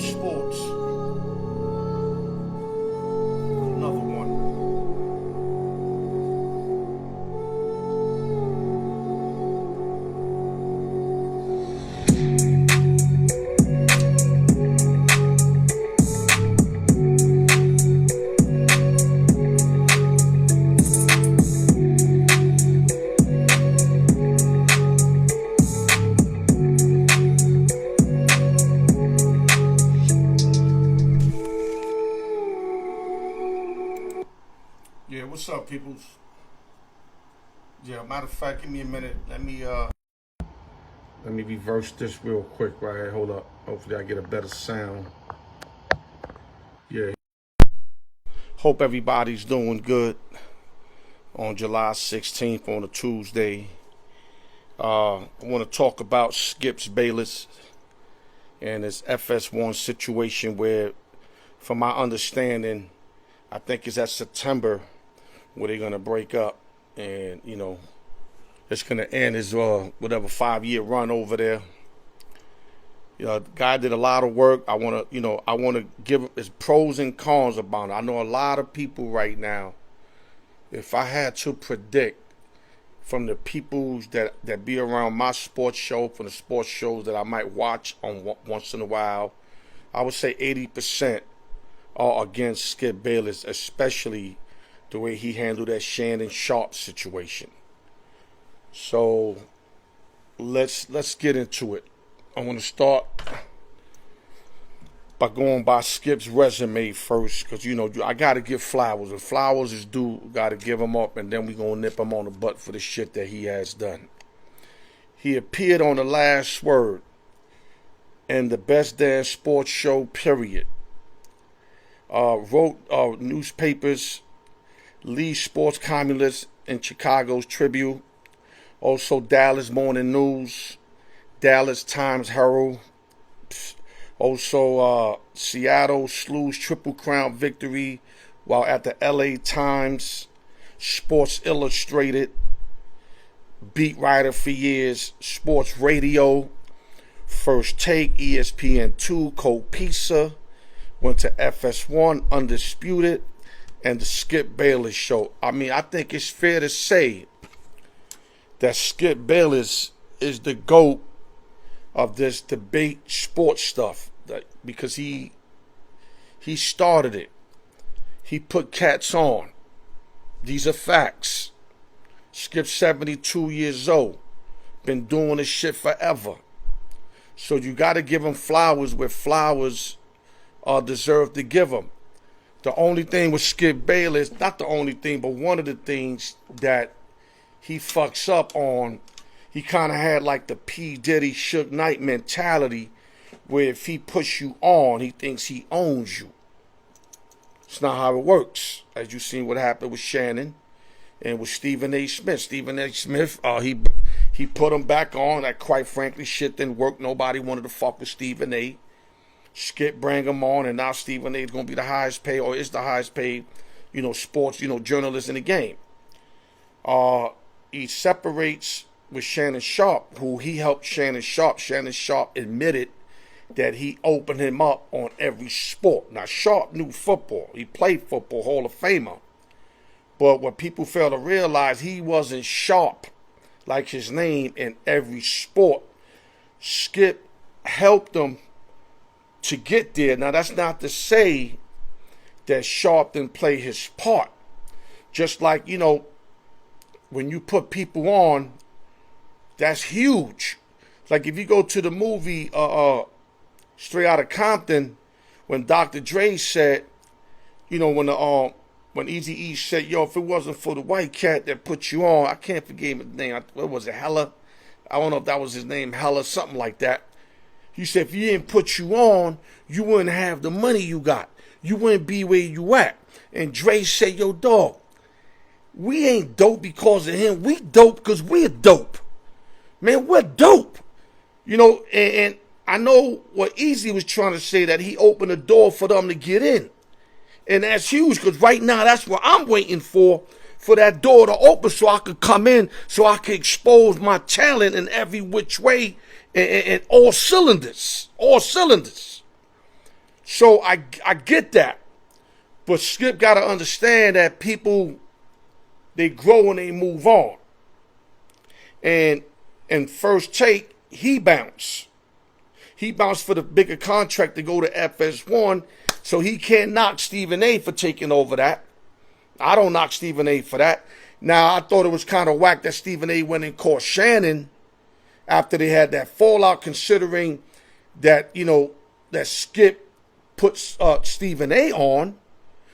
sports. Another one. Yeah, what's up, peoples? Yeah, matter of fact, give me a minute. Let me reverse this real quick right here. Hold up. Hopefully I get a better sound. Yeah. Hope everybody's doing good on July 16th on a Tuesday. I want to talk about Skip Bayless and his FS1 situation where, from my understanding, I think it's at September where they're going to break up, and it's going to end his whatever 5-year run over there. The guy did a lot of work. I want to give his pros and cons about it. I know a lot of people right now, if I had to predict from the people that be around my sports show, from the sports shows that I might watch on once in a while, I would say 80% are against Skip Bayless, especially the way he handled that Shannon Sharpe situation. So let's get into it. I want to start by going by Skip's resume first, because I got to give flowers. If flowers is due, got to give them up, and then we gonna nip him on the butt for the shit that he has done. He appeared on The Last Word and the Best Damn Sports Show, period. Wrote newspapers, lead sports columnist in Chicago's Tribune, also Dallas Morning News, Dallas Times Herald, also Seattle Slew's Triple Crown victory while at the LA Times, Sports Illustrated, beat writer for years, Sports Radio, First Take, ESPN2, Cold Pizza, went to FS1, Undisputed, and the Skip Bayless Show. I mean, I think it's fair to say that Skip Bayless is the GOAT of this debate sports stuff, because he started it. He put cats on. These are facts. Skip's 72 years old. Been doing this shit forever. So you got to give him flowers where flowers deserve to give him. The only thing with Skip Bayless, not the only thing, but one of the things that he fucks up on, he kind of had like the P. Diddy Suge Knight mentality, where if he puts you on, he thinks he owns you. It's not how it works. As you've seen what happened with Shannon and with Stephen A. Smith. Stephen A. Smith, he put him back on. That, quite frankly, shit didn't work. Nobody wanted to fuck with Stephen A. Skip bring him on, and now Stephen A. is going to be the highest paid, or is the highest paid, sports, journalist in the game. He separates with Shannon Sharpe, who he helped Shannon Sharpe. Shannon Sharpe admitted that he opened him up on every sport. Now, Sharpe knew football. He played football, Hall of Famer. But what people fail to realize, he wasn't sharp like his name in every sport. Skip helped him to get there. Now, that's not to say that Sharpe didn't play his part. Just like, when you put people on, that's huge. Like if you go to the movie Straight Outta Compton, when Dr. Dre said, when Eazy-E said, yo, if it wasn't for the white cat that put you on, I can't forget his name. What was it, Hella? I don't know if that was his name, Hella, something like that. He said, if he didn't put you on, you wouldn't have the money you got. You wouldn't be where you at. And Dre said, yo, dog, we ain't dope because of him. We dope because we're dope. Man, we're dope. And I know what Eazy was trying to say, that he opened the door for them to get in. And that's huge, because right now that's what I'm waiting for that door to open so I could come in, so I could expose my talent in every which way and all cylinders. All cylinders. So I get that. But Skip got to understand that people, they grow and they move on. And in First Take, he bounced. He bounced for the bigger contract to go to FS1, so he can't knock Stephen A for taking over that. I don't knock Stephen A for that. Now, I thought it was kind of whack that Stephen A went and caught Shannon after they had that fallout, considering that, you know, that Skip puts Stephen A on.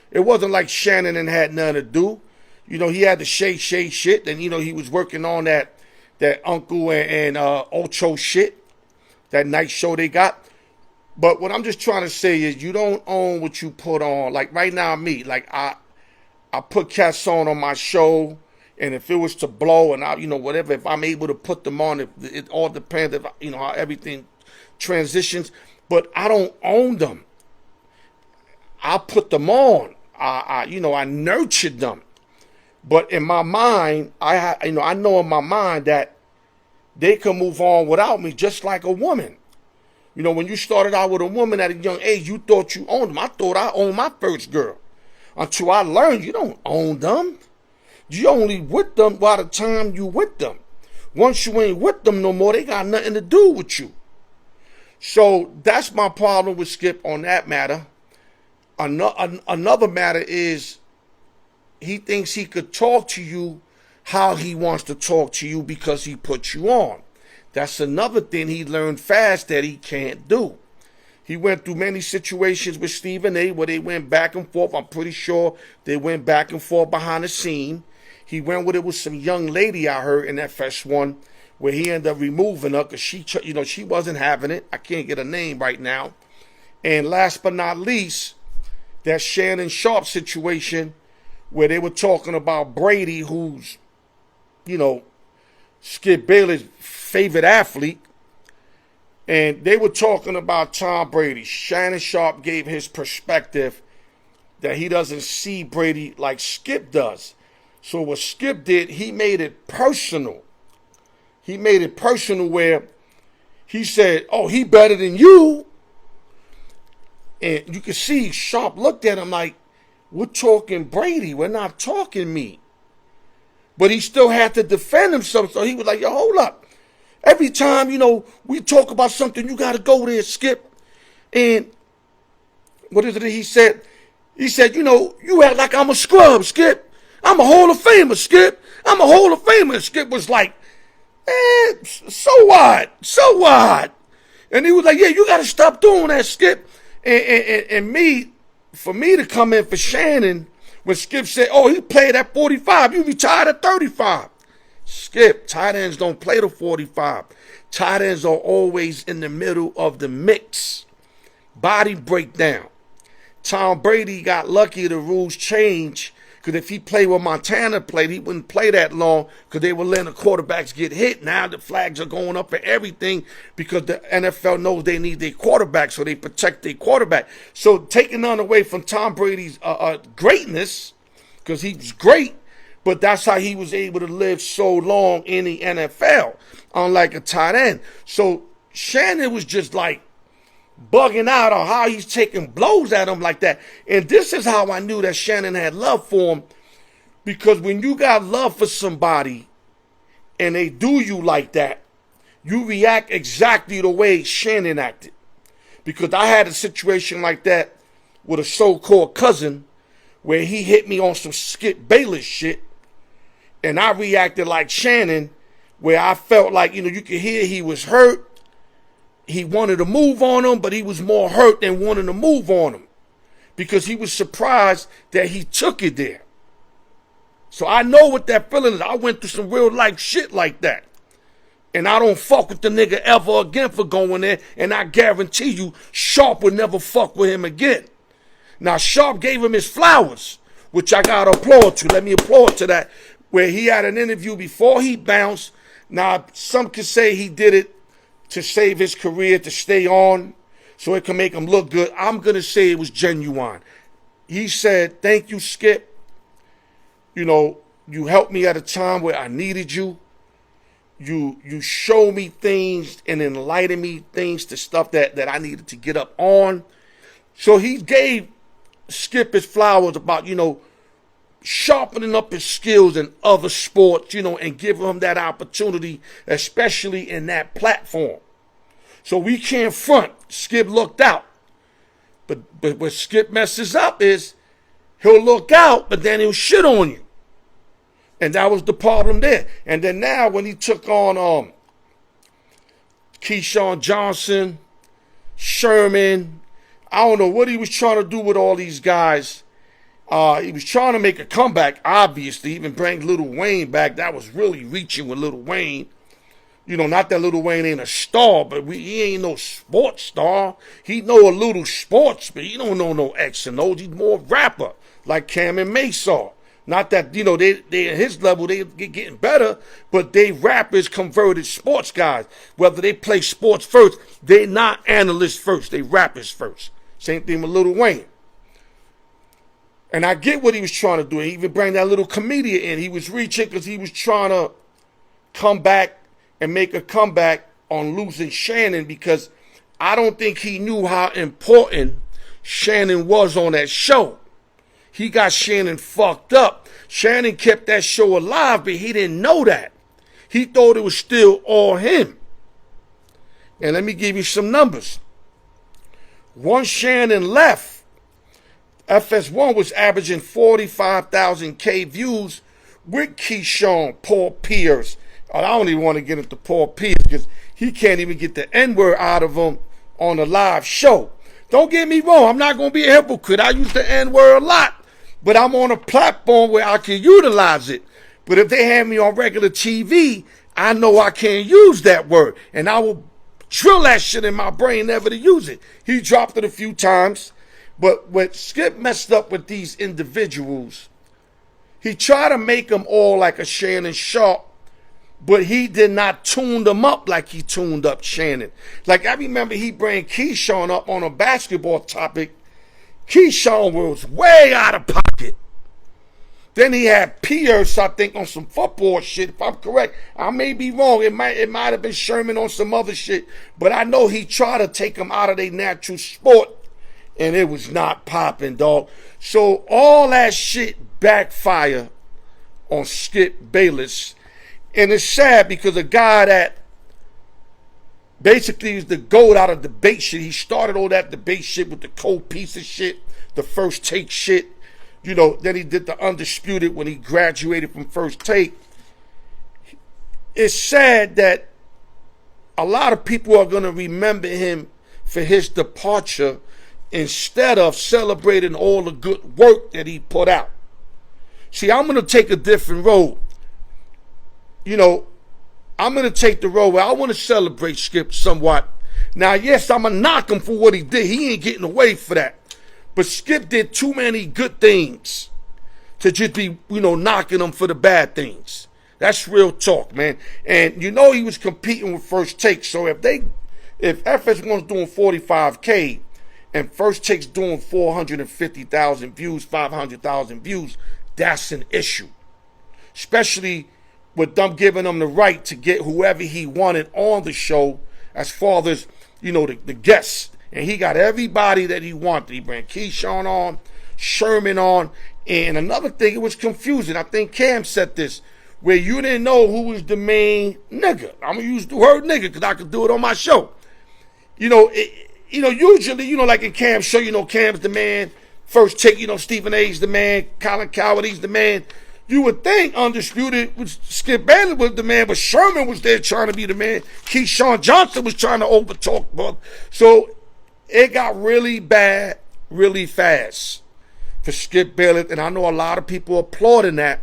It wasn't like Shannon had nothing to do. You know, he had the Shay shit, and, you know, he was working on that Uncle and Ocho shit, that night show they got. But what I'm just trying to say is you don't own what you put on. Like right now, me, like I put cats on my show, and if it was to blow and I, you know, whatever, if I'm able to put them on, it all depends if, you know, how everything transitions. But I don't own them. I put them on. You know, I nurtured them. But in my mind, I know in my mind that they can move on without me, just like a woman. You know, when you started out with a woman at a young age, you thought you owned them. I thought I owned my first girl. Until I learned you don't own them. You only with them by the time you with them. Once you ain't with them no more, they got nothing to do with you. So that's my problem with Skip on that matter. Another matter is he thinks he could talk to you how he wants to talk to you because he put you on. That's another thing he learned fast that he can't do. He went through many situations with Stephen A where they went back and forth. I'm pretty sure they went back and forth behind the scene. He went with it with some young lady I heard in FS1 where he ended up removing her because she, you know, she wasn't having it. I can't get her name right now. And last but not least, that Shannon Sharpe situation where they were talking about Brady, who's, you know, Skip Bayless' favorite athlete. And they were talking about Tom Brady. Shannon Sharpe gave his perspective that he doesn't see Brady like Skip does. So what Skip did, he made it personal. He made it personal where he said, oh, he better than you. And you can see Sharpe looked at him like, we're talking Brady. We're not talking me. But he still had to defend himself. So he was like, yo, hold up. Every time, you know, we talk about something, you got to go there, Skip. And what is it he said? He said, you know, you act like I'm a scrub, Skip. I'm a Hall of Famer, Skip. I'm a Hall of Famer. Skip was like, so what? So what? And he was like, yeah, you got to stop doing that, Skip. And me, for me to come in for Shannon, when Skip said, oh, he played at 45, you retired at 35. Skip, tight ends don't play the 45. Tight ends are always in the middle of the mix. Body breakdown. Tom Brady got lucky the rules changed because if he played where Montana played, he wouldn't play that long because they were letting the quarterbacks get hit. Now the flags are going up for everything because the NFL knows they need their quarterback, so they protect their quarterback. So taking none away from Tom Brady's greatness, because he was great, but that's how he was able to live so long in the NFL, unlike a tight end. So Shannon was just like bugging out on how he's taking blows at him like that. And this is how I knew that Shannon had love for him, because when you got love for somebody and they do you like that, you react exactly the way Shannon acted. Because I had a situation like that with a so-called cousin where he hit me on some Skip Bayless shit, and I reacted like Shannon, where I felt like, you know, you could hear he was hurt. He wanted to move on him, but he was more hurt than wanting to move on him because he was surprised that he took it there. So I know what that feeling is. I went through some real life shit like that. And I don't fuck with the nigga ever again for going there. And I guarantee you, Sharpe would never fuck with him again. Now, Sharpe gave him his flowers, which I got to applaud to. Let me applaud to that, where he had an interview before he bounced. Now, some could say he did it to save his career, to stay on, so it can make him look good. I'm going to say it was genuine. He said, thank you, Skip. You know, you helped me at a time where I needed you. You show me things and enlighten me things to stuff that I needed to get up on. So he gave Skip his flowers about, sharpening up his skills in other sports, and giving him that opportunity, especially in that platform. So we can't front. Skip looked out. But what Skip messes up is he'll look out, but then he'll shit on you. And that was the problem there. And then now when he took on Keyshawn Johnson, Sherman, I don't know what he was trying to do with all these guys. He was trying to make a comeback, obviously, even bring Lil Wayne back. That was really reaching with Lil Wayne. Not that Lil Wayne ain't a star, but he ain't no sports star. He know a little sports, but he don't know no X and O's. He's more rapper, like Cam and Maysar. Not that, they at his level, they getting better, but they rappers converted sports guys. Whether they play sports first, they not analysts first, they rappers first. Same thing with Lil Wayne. And I get what he was trying to do. He even bring that little comedian in. He was reaching because he was trying to come back and make a comeback on losing Shannon, because I don't think he knew how important Shannon was on that show. He got Shannon fucked up. Shannon kept that show alive, but he didn't know that. He thought it was still all him. And let me give you some numbers. Once Shannon left, FS1 was averaging 45,000 K views with Keyshawn, Paul Pierce. I don't even want to get into Paul Pierce because he can't even get the N-word out of him on a live show. Don't get me wrong, I'm not going to be a hypocrite. I use the N-word a lot, but I'm on a platform where I can utilize it. But if they have me on regular TV, I know I can't use that word, and I will drill that shit in my brain never to use it. He dropped it a few times, but what Skip messed up with these individuals, he tried to make them all like a Shannon Sharpe, but he did not tune them up like he tuned up Shannon. Like, I remember he bring Keyshawn up on a basketball topic. Keyshawn was way out of pocket. Then he had Pierce, I think, on some football shit, if I'm correct. I may be wrong. It might have been Sherman on some other shit. But I know he tried to take them out of their natural sport, and it was not popping, dog. So all that shit backfire on Skip Bayless. And it's sad because a guy that basically is the GOAT out of debate shit. He started all that debate shit with the cold piece of shit, the First Take shit. Then he did the Undisputed when he graduated from First Take. It's sad that a lot of people are going to remember him for his departure instead of celebrating all the good work that he put out. See, I'm going to take a different road. I'm going to take the road where I want to celebrate Skip somewhat. Now, yes, I'm going to knock him for what he did. He ain't getting away for that. But Skip did too many good things to just be, knocking him for the bad things. That's real talk, man. And he was competing with First Take. So if FS1's doing 45K and First Take's doing 450,000 views, 500,000 views, that's an issue. Especially with them giving him the right to get whoever he wanted on the show as far as, the guests. And he got everybody that he wanted. He brought Keyshawn on, Sherman on. And another thing, it was confusing. I think Cam said this, where you didn't know who was the main nigga. I'm going to use the word nigga because I could do it on my show. Usually, like in Cam's show, Cam's the man. First Take, Stephen A's the man. Colin Coward's the man. You would think Undisputed was Skip Bayless was the man, but Sherman was there trying to be the man. Keyshawn Johnson was trying to overtalk, bro. So it got really bad, really fast for Skip Bayless, and I know a lot of people applauding that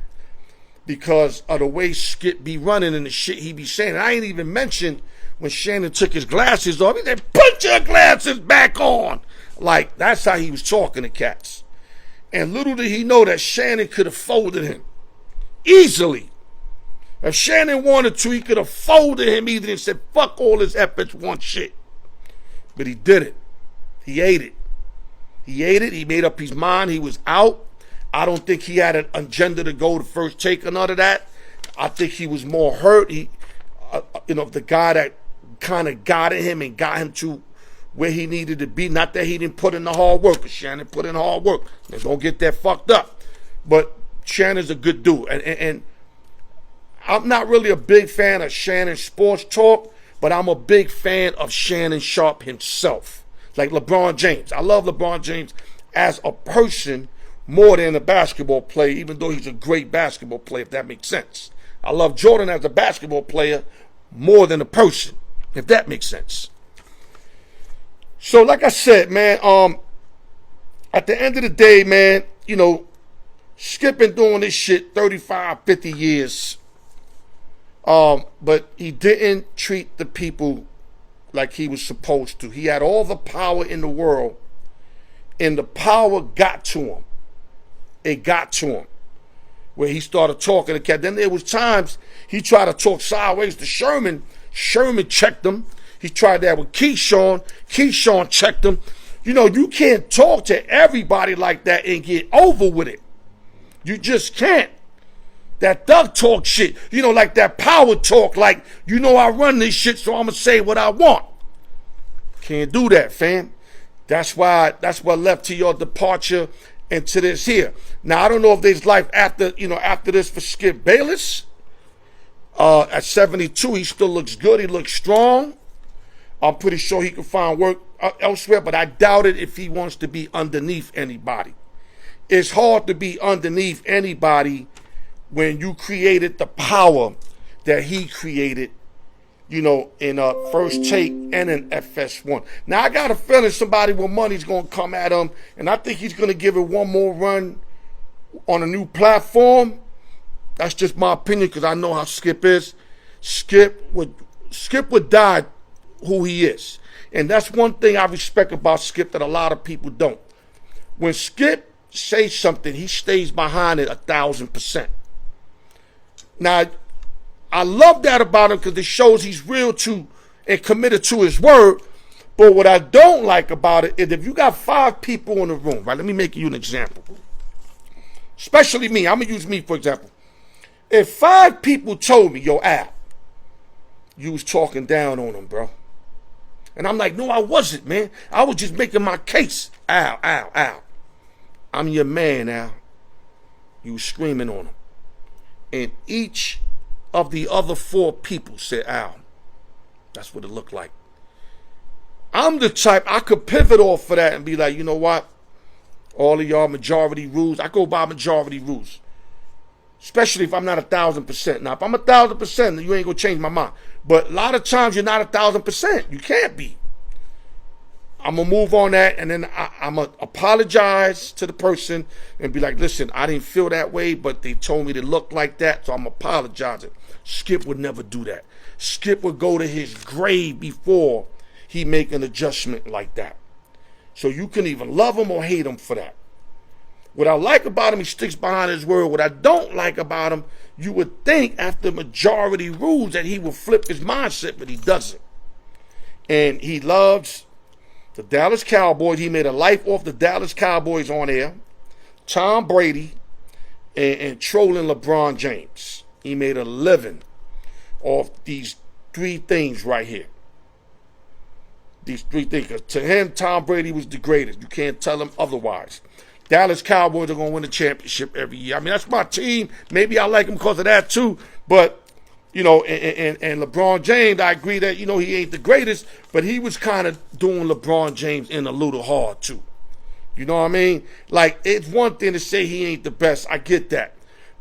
because of the way Skip be running and the shit he be saying. And I ain't even mentioned when Shannon took his glasses off. He said, "Put your glasses back on." Like, that's how he was talking to cats. And little did he know that Shannon could have folded him easily. If Shannon wanted to, he could have folded him easily and said, fuck all this FS1 shit. But he did it. He ate it. He ate it. He made up his mind. He was out. I don't think he had an agenda to go to First Take or none of that. I think he was more hurt. The guy that kind of got at him and got him to where he needed to be. Not that he didn't put in the hard work, because Shannon put in hard work. And don't get that fucked up. But Shannon's a good dude. And I'm not really a big fan of Shannon's sports talk, but I'm a big fan of Shannon Sharpe himself. Like LeBron James. I love LeBron James as a person more than a basketball player, even though he's a great basketball player, if that makes sense. I love Jordan as a basketball player more than a person, if that makes sense. So like I said, man, at the end of the day, man, you know, Skip been doing this shit 35, 50 years. But he didn't treat the people like he was supposed to. He had all the power in the world, and the power got to him. It got to him, where he started talking to cat. Then there was times he tried to talk sideways to Sherman. Sherman checked him. He tried that with Keyshawn. Keyshawn checked him. You know, you can't talk to everybody like that and get over with it. You just can't. That thug talk shit, you know, like that power talk, like, you know, I run this shit, so I'm going to say what I want. Can't do that, fam. That's what led to your departure and to this here. Now, I don't know if there's life after this for Skip Bayless. At 72, he still looks good. He looks strong. I'm pretty sure he can find work elsewhere, but I doubt it if he wants to be underneath anybody. It's hard to be underneath anybody when you created the power that he created, you know, in a First Take and an FS1. Now, I got a feeling somebody with money's going to come at him, and I think he's going to give it one more run on a new platform. That's just my opinion, because I know how Skip is. Skip would die who he is. And that's one thing I respect about Skip that a lot of people don't. When Skip says something, he stays behind it 1,000%. Now, I love that about him because it shows he's real to and committed to his word. But what I don't like about it is if you got 5 people in the room, right? Let me make you an example. Especially me. I'm going to use me, for example. If 5 people told me, yo, Al, you was talking down on him, bro. And I'm like, no, I wasn't, man. I was just making my case. Al. I'm your man, Al. You was screaming on him. And each of the other 4 people said, Al. That's what it looked like. I'm the type, I could pivot off of that and be like, you know what? All of y'all majority rules. I go by majority rules. Especially if I'm not 1,000%. Now, if I'm 1,000%, you ain't going to change my mind. But a lot of times you're not 1,000%. You can't be. I'm going to move on that, and then I'm going to apologize to the person and be like, listen, I didn't feel that way, but they told me to look like that, so I'm apologizing. Skip would never do that. Skip would go to his grave before he make an adjustment like that. So you can either love him or hate him for that. What I like about him, he sticks behind his word. What I don't like about him, you would think after majority rules that he would flip his mindset, but he doesn't. And he loves the Dallas Cowboys. He made a life off the Dallas Cowboys on air. Tom Brady and trolling LeBron James. He made a living off these 3 things right here. These 3 things. 'Cause to him, Tom Brady was the greatest. You can't tell him otherwise. Dallas Cowboys are going to win the championship every year. I mean, that's my team. Maybe I like him because of that too. But, you know, and LeBron James, I agree that, you know, he ain't the greatest, but he was kind of doing LeBron James in a little hard too. You know what I mean? Like, it's one thing to say he ain't the best. I get that.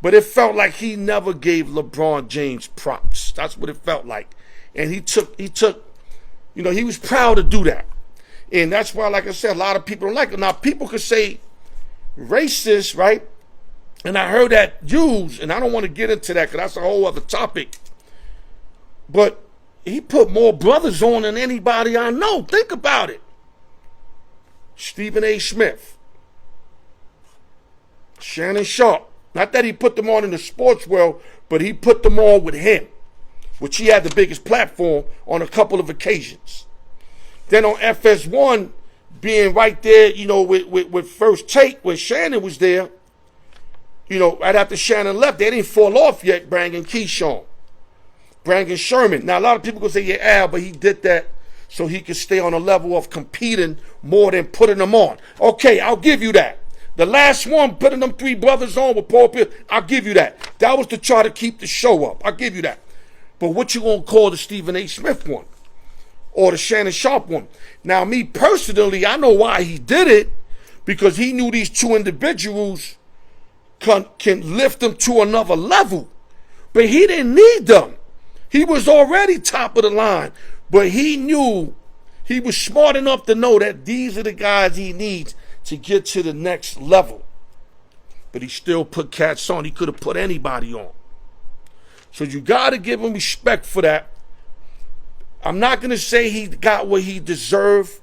But it felt like he never gave LeBron James props. That's what it felt like. And he took, you know, he was proud to do that. And that's why, like I said, a lot of people don't like it. Now, people could say racist, right? And I heard that used, and I don't want to get into that because that's a whole other topic. But he put more brothers on than anybody I know. Think about it. Stephen A. Smith, Shannon Sharpe. Not that he put them on in the sports world, but he put them on with him, which he had the biggest platform on a couple of occasions. Then on FS1, being right there, you know, with First Take, where Shannon was there, you know, right after Shannon left, they didn't fall off yet, Keyshawn, Sherman. Now, a lot of people going to say, yeah, Al, but he did that so he could stay on a level of competing more than putting them on. Okay, I'll give you that. The last one, putting them 3 brothers on with Paul Pierce, I'll give you that. That was to try to keep the show up. I'll give you that. But what you gonna call the Stephen A. Smith one? Or the Shannon Sharpe one? Now, me personally, I know why he did it, because he knew these 2 individuals can lift them to another level. But he didn't need them. He was already top of the line. But he knew, he was smart enough to know that these are the guys he needs to get to the next level. But he still put cats on. He could have put anybody on. So you got to give him respect for that. I'm not going to say he got what he deserved.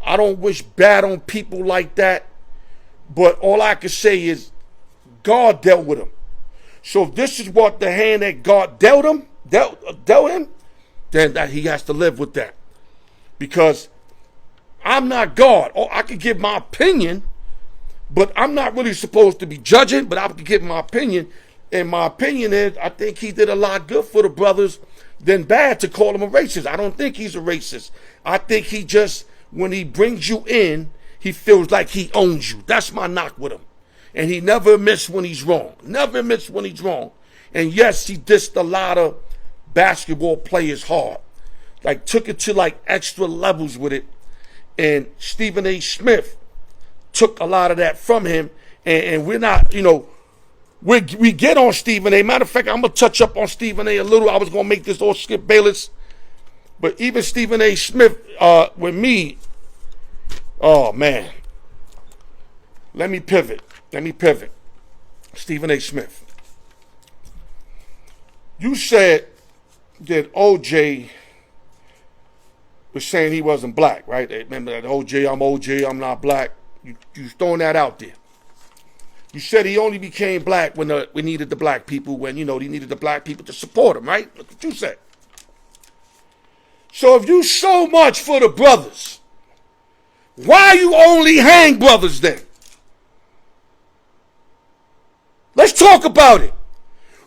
I don't wish bad on people like that. But all I can say is God dealt with him. So if this is what the hand that God dealt him, then that he has to live with that. Because I'm not God. Oh, I could give my opinion, but I'm not really supposed to be judging, but I could give my opinion. And my opinion is, I think he did a lot good for the brothers than bad to call him a racist. I don't think he's a racist. I think he just, when he brings you in, he feels like he owns you. That's my knock with him. And he never admits when he's wrong. Never admits when he's wrong. And yes, he dissed a lot of basketball players hard. Like, took it to like extra levels with it. And Stephen A. Smith took a lot of that from him. And we're not, you know, we get on Stephen A. Matter of fact, I'm going to touch up on Stephen A. a little. I was going to make this all Skip Bayless. But even Stephen A. Smith, with me, oh, man. Let me pivot. Stephen A. Smith. You said that OJ was saying he wasn't black, right? Remember that OJ, I'm not black. You throwing that out there. You said he only became black when we needed the black people, when, you know, he needed the black people to support him, right? That's what you said. So if you so much for the brothers, why you only hang brothers then? Let's talk about it.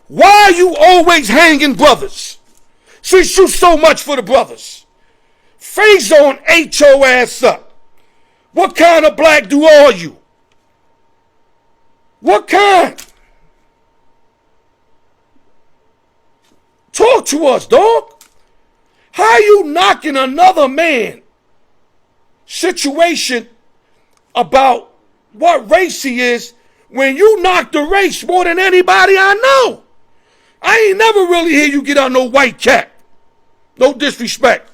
Why are you always hanging brothers? Since you so much for the brothers. Phase on, ate your ass up. What kind of black do are you? What kind? Talk to us, dog. How you knocking another man situation about what race he is when you knock the race more than anybody I know? I ain't never really hear you get on no white cat. No disrespect.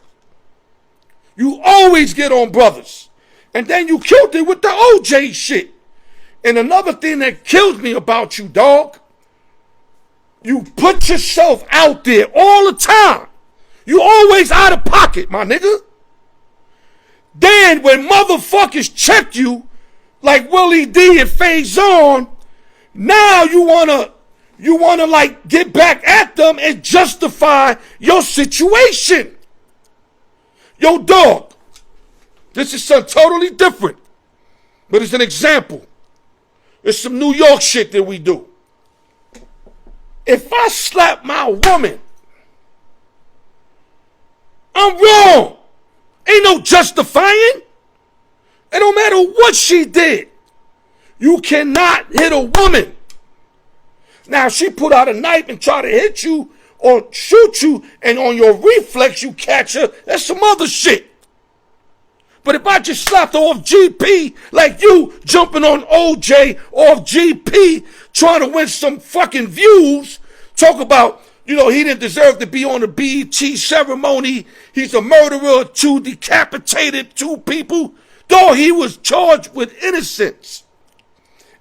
You always get on brothers. And then you killed it with the OJ shit. And another thing that kills me about you, dog, you put yourself out there all the time. You always out of pocket, my nigga. Then when motherfuckers check you, like Willie D and Phase On, now you wanna like get back at them and justify your situation. Yo, dog, this is something totally different, but it's an example. It's some New York shit that we do. If I slap my woman, I'm wrong. Ain't no justifying. It don't matter what she did. You cannot hit a woman. Now, she put out a knife and try to hit you or shoot you, and on your reflex you catch her. That's some other shit. But if I just slapped off GP like you jumping on OJ off GP trying to win some fucking views, talk about, you know, he didn't deserve to be on the BET ceremony. He's a murderer, 2 decapitated 2 people. Though he was charged with innocence.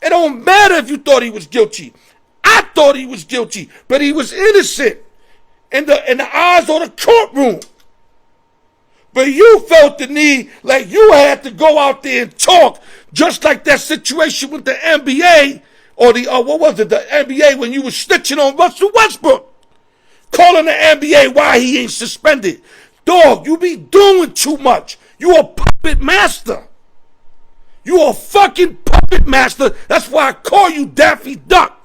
It don't matter if you thought he was guilty. I thought he was guilty, but he was innocent in the eyes of the courtroom. But you felt the need, like you had to go out there and talk, just like that situation with the NBA, or the NBA when you was snitching on Russell Westbrook, calling the NBA why he ain't suspended. Dog, you be doing too much. You a puppet master. You a fucking puppet master. That's why I call you Daffy Duck.